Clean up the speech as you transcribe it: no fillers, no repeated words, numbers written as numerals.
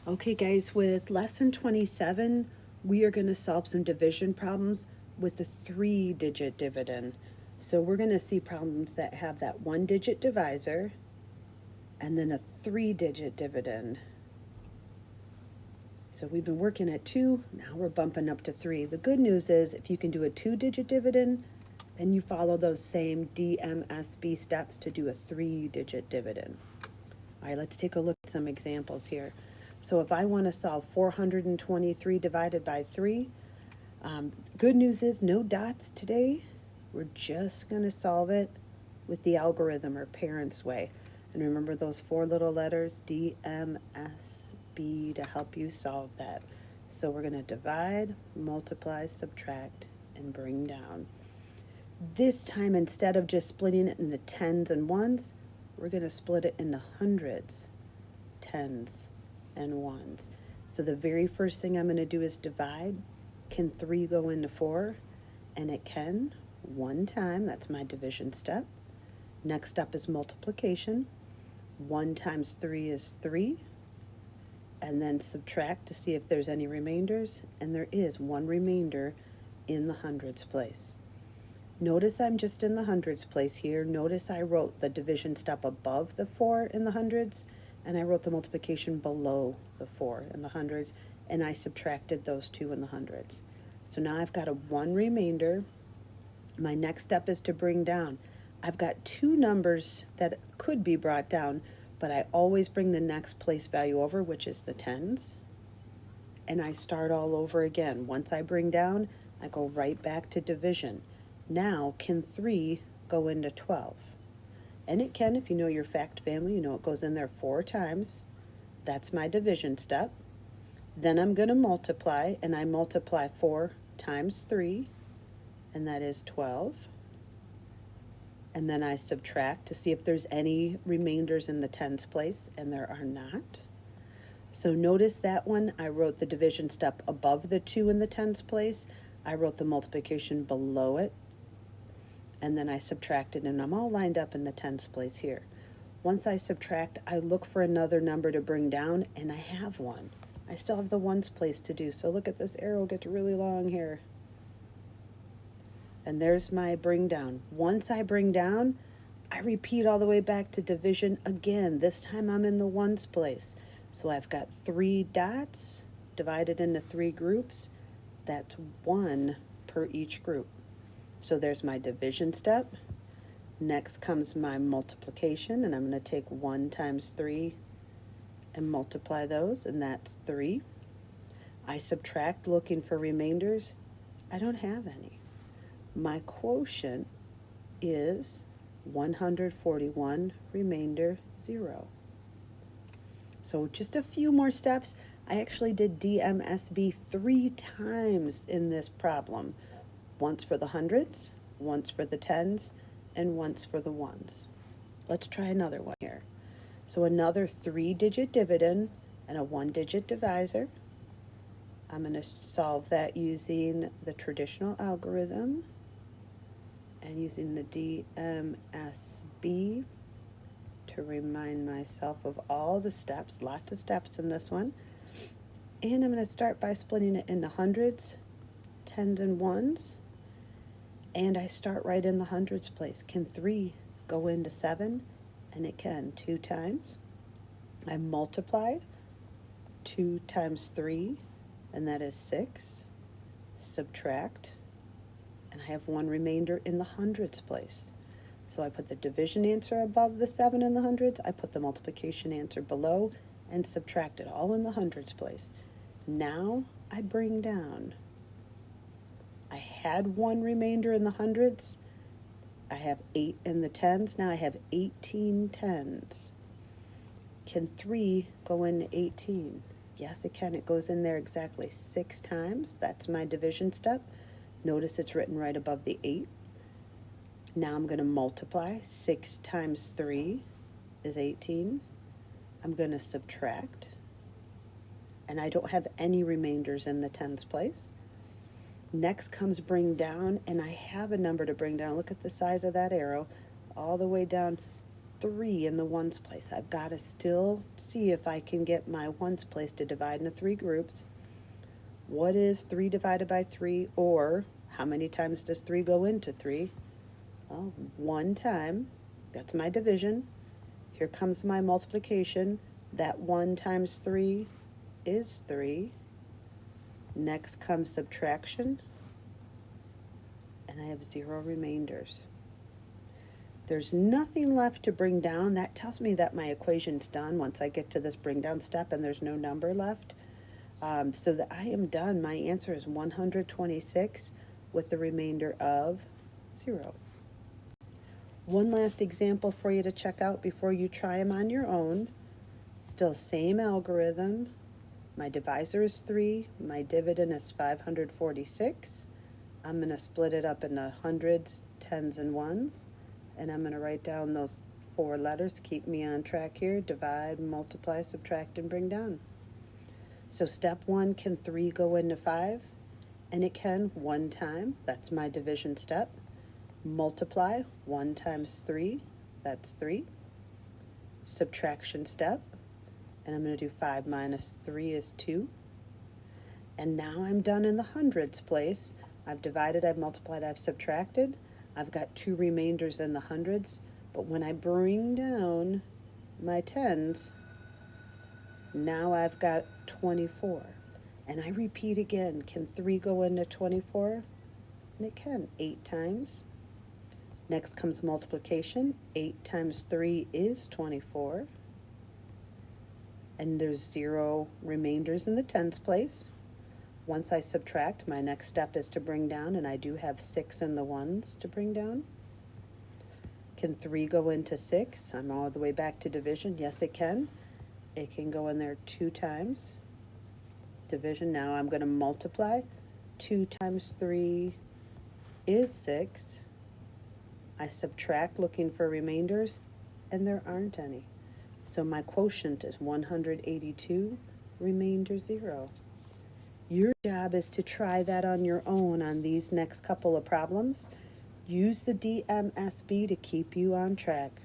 Okay guys, with lesson 27, we are going to solve some division problems with the 3-digit dividend. So we're going to see problems that have that 1-digit divisor and then a 3-digit dividend. So we've been working at 2, now we're bumping up to 3. The good news is if you can do a 2-digit dividend, then you follow those same DMSB steps to do a 3-digit dividend. All right, let's take a look at some examples here. So if I want to solve 423 divided by 3, good news is no dots today. We're just going to solve it with the algorithm or parents' way. And remember those 4 little letters, D, M, S, B, to help you solve that. So we're going to divide, multiply, subtract, and bring down. This time, instead of just splitting it into tens and ones, we're going to split it into hundreds, tens, and ones. So the very first thing I'm going to do is divide. Can 3 go into 4? And it can, one time. That's my division step. Next up is multiplication. 1 times 3 is 3. And then subtract to see if there's any remainders. And there is one remainder in the hundreds place. Notice I'm just in the hundreds place here. Notice I wrote the division step above the 4 in the hundreds, and I wrote the multiplication below the 4 in the hundreds, and I subtracted those 2 in the hundreds. So now I've got a 1 remainder. My next step is to bring down. I've got 2 numbers that could be brought down, but I always bring the next place value over, which is the tens, and I start all over again. Once I bring down, I go right back to division. Now, can 3 go into 12? And it can, if you know your fact family, you know it goes in there 4 times. That's my division step. Then I'm going to multiply, and I multiply 4 times 3, and that is 12. And then I subtract to see if there's any remainders in the tens place, and there are not. So notice that one, I wrote the division step above the 2 in the tens place. I wrote the multiplication below it, and then I subtracted, and I'm all lined up in the tens place here. Once I subtract, I look for another number to bring down, and I have one. I still have the ones place to do, so look at this arrow gets really long here. And there's my bring down. Once I bring down, I repeat all the way back to division again. This time I'm in the ones place. So I've got 3 dots divided into 3 groups. That's 1 per each group. So there's my division step. Next comes my multiplication, and I'm going to take 1 times 3 and multiply those, and that's 3. I subtract looking for remainders. I don't have any. My quotient is 141, remainder 0. So just a few more steps. I actually did DMSB 3 times in this problem. Once for the hundreds, once for the tens, and once for the ones. Let's try another one here. So another 3-digit dividend and a 1-digit divisor. I'm going to solve that using the traditional algorithm and using the DMSB to remind myself of all the steps, lots of steps in this one. And I'm going to start by splitting it into hundreds, tens, and ones. And I start right in the hundreds place. Can 3 go into 7? And it can 2 times. I multiply 2 times 3, and that is 6. Subtract, and I have 1 remainder in the hundreds place. So I put the division answer above the 7 in the hundreds. I put the multiplication answer below and subtract it all in the hundreds place. Now I bring down. I had 1 remainder in the hundreds. I have 8 in the tens. Now I have 18 tens. Can 3 go into 18? Yes, it can. It goes in there exactly 6 times. That's my division step. Notice it's written right above the 8. Now I'm going to multiply. 6 times 3 is 18. I'm going to subtract. And I don't have any remainders in the tens place. Next comes bring down, and I have a number to bring down. Look at the size of that arrow all the way down 3 in the ones place. I've got to still see if I can get my ones place to divide into 3 groups. What is 3 divided by 3, or how many times does 3 go into 3? Well, 1 time. That's my division. Here comes my multiplication. That 1 times 3 is 3. Next comes subtraction, and I have 0 remainders. There's nothing left to bring down. That tells me that my equation's done once I get to this bring down step and there's no number left. So that I am done. My answer is 126 with the remainder of 0. One last example for you to check out before you try them on your own. Still same algorithm. My divisor is 3. My dividend is 546. I'm going to split it up into hundreds, tens, and ones. And I'm going to write down those 4 letters to keep me on track here. Divide, multiply, subtract, and bring down. So step 1, can 3 go into 5? And it can 1 time. That's my division step. Multiply, 1 times 3. That's 3. Subtraction step. And I'm going to do 5 minus 3 is 2. And now I'm done in the hundreds place. I've divided, I've multiplied, I've subtracted. I've got 2 remainders in the hundreds, but when I bring down my tens, now I've got 24. And I repeat again, can 3 go into 24? And it can, 8 times. Next comes multiplication. 8 times 3 is 24. And there's 0 remainders in the tens place. Once I subtract, my next step is to bring down, and I do have 6 in the ones to bring down. Can 3 go into 6? I'm all the way back to division. Yes, it can. It can go in there 2 times. Division, now I'm going to multiply. 2 times 3 is 6. I subtract looking for remainders, and there aren't any. So my quotient is 182, remainder 0. Your job is to try that on your own on these next couple of problems. Use the DMSB to keep you on track.